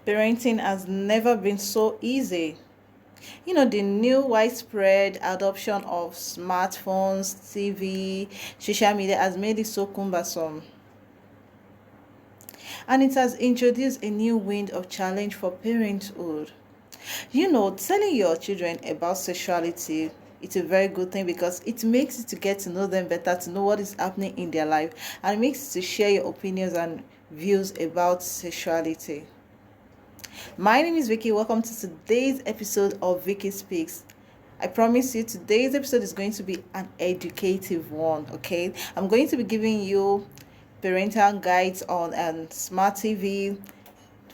Parenting has never been so easy. The new widespread adoption of smartphones, TV, social media has made it so cumbersome. And it has introduced a new wind of challenge for parenthood. Telling your children about sexuality, it's a very good thing because it makes it to get to know them better, to know what is happening in their life, and it makes it to share your opinions and views about sexuality. My name is Vicky. Welcome to today's episode of Vicky Speaks. I promise you today's episode is going to be an educative one, okay? I'm going to be giving you parental guides on smart TV,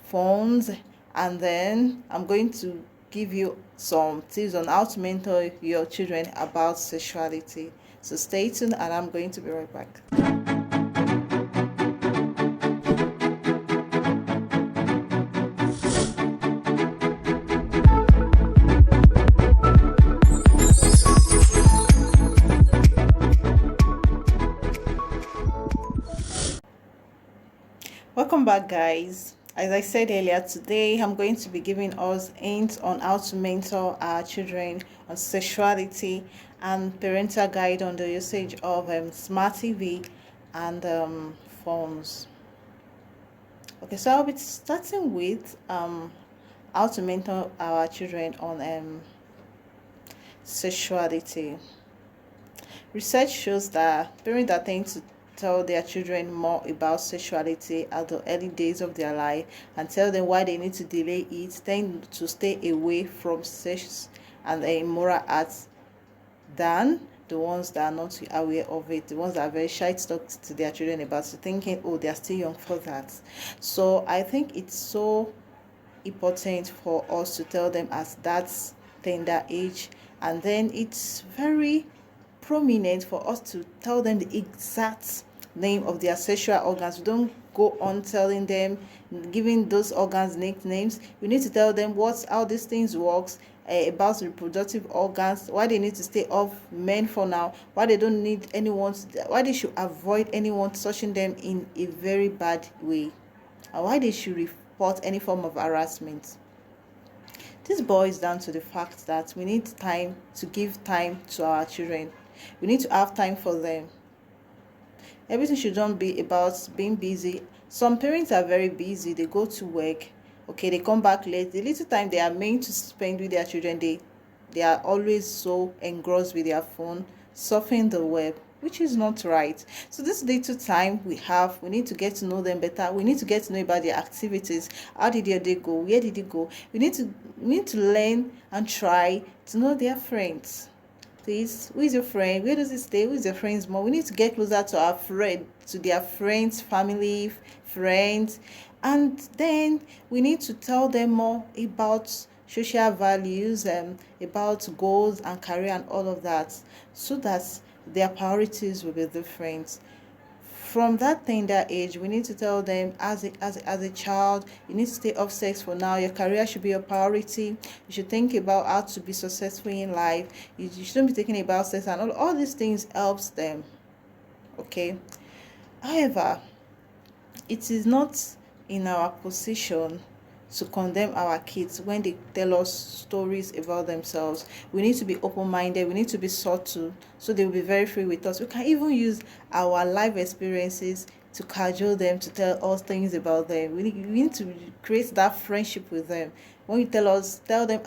phones, and then I'm going to give you some tips on how to mentor your children about sexuality. So stay tuned and I'm going to be right back. Welcome back, guys. As I said earlier, today I'm going to be giving us hints on how to mentor our children on sexuality and parental guide on the usage of smart TV and phones. Okay, so I'll be starting with how to mentor our children on sexuality. Research shows that parents that tend to tell their children more about sexuality at the early days of their life and tell them why they need to delay it, tend to stay away from sex and immoral acts than the ones that are not aware of it, the ones that are very shy to talk to their children about it, thinking, oh, they're still young for that. So I think it's so important for us to tell them at that tender age, and then it's very prominent for us to tell them the exact name of their sexual organs. We don't go on telling them, giving those organs nicknames. We need to tell them how these things works, about reproductive organs, why they need to stay off men for now, why they don't need anyone, why they should avoid anyone touching them in a very bad way, and why they should report any form of harassment. This boils down to the fact that we need time to give time to our children. We need to have time for them. Everything should not be about being busy. Some parents are very busy. They go to work. Okay, they come back late. The little time they are meant to spend with their children, they are always so engrossed with their phone, surfing the web, which is not right. So this little time we have, we need to get to know them better. We need to get to know about their activities. How did your day go? Where did you go? We need to learn and try to know their friends. Please, who is your friend? Where does it stay? Who is your friend's mom? We need to get closer to our friend, to their friends, family, friends, and then we need to tell them more about social values, about goals and career and all of that, so that their priorities will be different. From that tender age, we need to tell them as a child, you need to stay off sex for now. Your career should be your priority. You should think about how to be successful in life. You shouldn't be thinking about sex, and all these things helps them. Okay. However, it is not in our position to condemn our kids when they tell us stories about themselves. We need to be open-minded. We need to be subtle, so they will be very free with us. We can even use our life experiences to cajole them, to tell us things about them. We need to create that friendship with them. When you tell them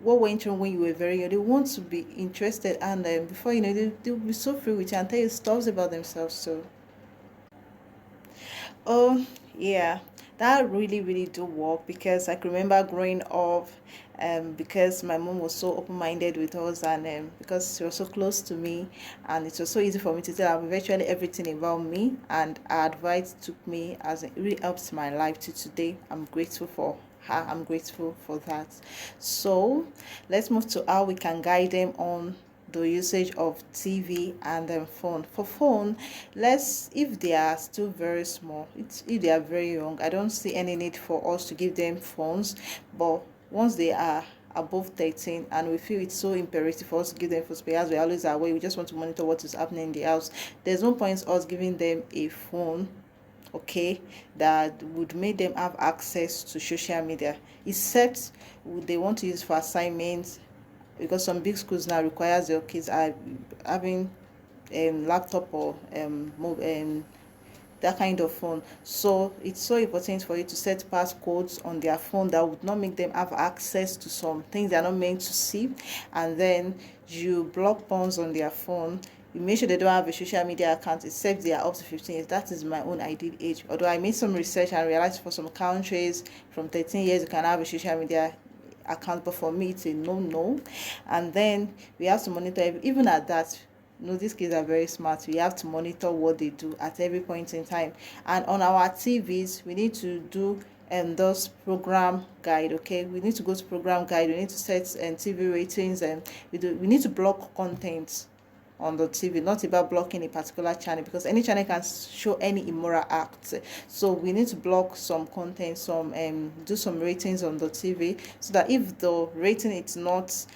what went wrong when you were very young, they want to be interested, and before you know, they'll be so free with you and tell you stories about themselves. So oh, yeah, that really do work, because I can remember growing up, because my mom was so open-minded with us, and because she was so close to me, and it was so easy for me to tell her virtually everything about me, and her advice took me as it really helps my life to today. I'm grateful for her. I'm grateful for that. So let's move to how we can guide them on the usage of TV and phone. For phone, if they are still very small, if they are very young, I don't see any need for us to give them phones. But once they are above 13 and we feel it's so imperative for us to give them phones, because we always are away, we just want to monitor what is happening in the house, there's no point us giving them a phone okay, that would make them have access to social media, except they want to use for assignments, because some big schools now requires your kids are having laptop or that kind of phone. So it's so important for you to set passcodes on their phone that would not make them have access to some things they're not meant to see. And then you block phones on their phone. You make sure they don't have a social media account except they are up to 15 years. That is my own ideal age. Although I made some research and realized for some countries from 13 years you can have a social media account, but for me it's a no. And then we have to monitor even at that. No, these kids are very smart. We have to monitor what they do at every point in time. And on our TVs, we need to do those program guide. Okay, we need to go to program guide. We need to set TV ratings, and we need to block content on the TV, not about blocking a particular channel, because any channel can show any immoral acts. So we need to block some content, some do some ratings on the TV, so that if the rating is not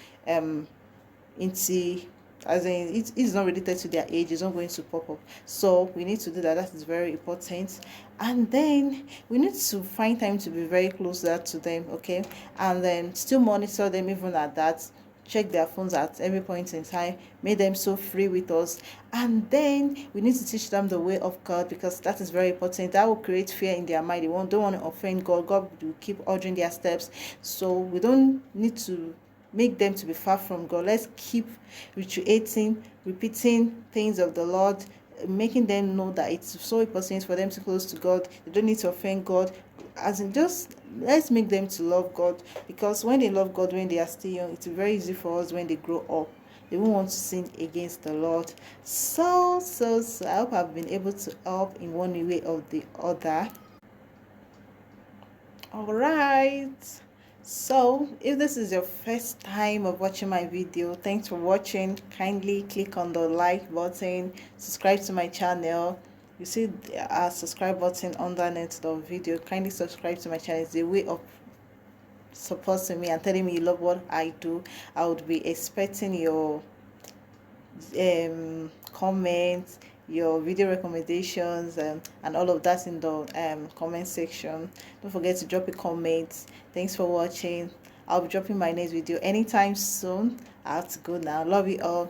into, as in it is not related to their age, it's not going to pop up. So we need to do that. That is very important. And then we need to find time to be very closer to them, okay, and then still monitor them even at that. Check their phones at every point in time, make them so free with us. And then we need to teach them the way of God, because that is very important. That will create fear in their mind. They don't want to offend God. God will keep ordering their steps. So we don't need to make them to be far from God. Let's keep repeating things of the Lord, making them know that it's so important for them to close to God. They don't need to offend God. As in, just let's make them to love God, because when they love God when they are still young, it's very easy for us when they grow up. They won't want to sin against the Lord. So I hope I've been able to help in one way or the other. All right. So if this is your first time of watching my video, thanks for watching. Kindly click on the like button, subscribe to my channel. You see a subscribe button underneath the video. Kindly subscribe to my channel. It's a way of supporting me and telling me you love what I do. I would be expecting your comments, your video recommendations, and all of that in the comment section. Don't forget to drop a comment. Thanks for watching. I'll be dropping my next video anytime soon. I have to go now. Love you all.